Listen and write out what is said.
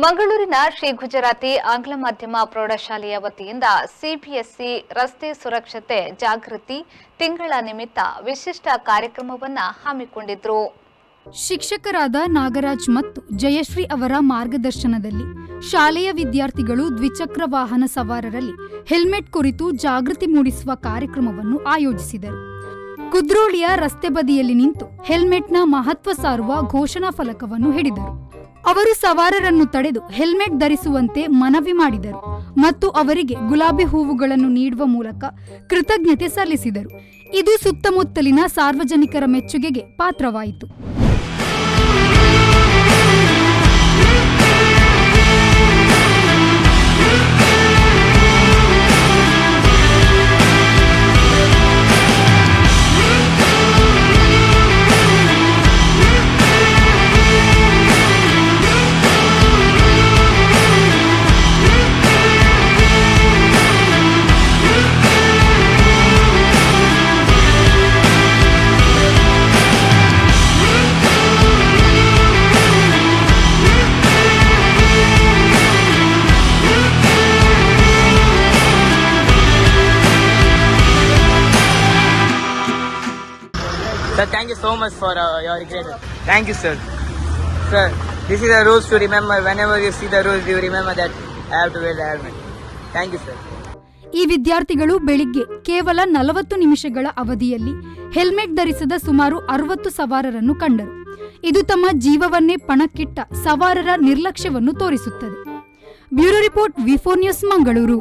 ಮಂಗಳೂರಿನ ಶ್ರೀ ಗುಜರಾತಿ ಆಂಗ್ಲ ಮಾಧ್ಯಮ ಪ್ರೌಢಶಾಲೆಯ ವತಿಯಿಂದ ಸಿಬಿಎಸ್ಇ ರಸ್ತೆ ಸುರಕ್ಷತೆ ಜಾಗೃತಿ ತಿಂಗಳ ನಿಮಿತ್ತ ವಿಶಿಷ್ಟ ಕಾರ್ಯಕ್ರಮವನ್ನು ಹಮ್ಮಿಕೊಂಡಿದ್ರು. ಶಿಕ್ಷಕರಾದ ನಾಗರಾಜ್ ಮತ್ತು ಜಯಶ್ರೀ ಅವರ ಮಾರ್ಗದರ್ಶನದಲ್ಲಿ ಶಾಲೆಯ ವಿದ್ಯಾರ್ಥಿಗಳು ದ್ವಿಚಕ್ರ ವಾಹನ ಸವಾರರಲ್ಲಿ ಹೆಲ್ಮೆಟ್ ಕುರಿತು ಜಾಗೃತಿ ಮೂಡಿಸುವ ಕಾರ್ಯಕ್ರಮವನ್ನು ಆಯೋಜಿಸಿದರು. ಕುದ್ರೋಳಿಯ ರಸ್ತೆ ಬದಿಯಲ್ಲಿ ನಿಂತು ಹೆಲ್ಮೆಟ್ನ ಮಹತ್ವ ಸಾರುವ ಘೋಷಣಾ ಫಲಕವನ್ನು ಹಿಡಿದರು. ಅವರು ಸವಾರರನ್ನು ತಡೆದು ಹೆಲ್ಮೆಟ್ ಧರಿಸುವಂತೆ ಮನವಿ ಮಾಡಿದರು ಮತ್ತು ಅವರಿಗೆ ಗುಲಾಬಿ ಹೂವುಗಳನ್ನು ನೀಡುವ ಮೂಲಕ ಕೃತಜ್ಞತೆ ಸಲ್ಲಿಸಿದರು. ಇದು ಸುತ್ತಮುತ್ತಲಿನ ಸಾರ್ವಜನಿಕರ ಮೆಚ್ಚುಗೆಗೆ ಪಾತ್ರವಾಯಿತು. Sir, thank you so much for your great. Thank you, sir. Sir, this is the rules to remember. Whenever you see the rules, you remember that I have to wear the helmet. Thank you, sir. ಈ ವಿದ್ಯಾರ್ಥಿಗಳು ಬೆಳಿಗ್ಗೆ ಕೇವಲ 40 ನಿಮಿಷಗಳ ಅವಧಿಯಲ್ಲಿ helmet ಧರಿಸದ ಸುಮಾರು 60 ಸವಾರರನ್ನು ಕಂಡರು. ಇದು ತಮ್ಮ ಜೀವವನ್ನೇ ಪಣಕ್ಕಿಟ್ಟ ಸವಾರರ ನಿರ್ಲಕ್ಷ್ಯವನ್ನು ತೋರಿಸುತ್ತದೆ. ಬ್ಯೂರೋ ರಿಪೋರ್ಟ್ ವಿ4 ನ್ಯೂಸ್ ಮಂಗಳೂರು.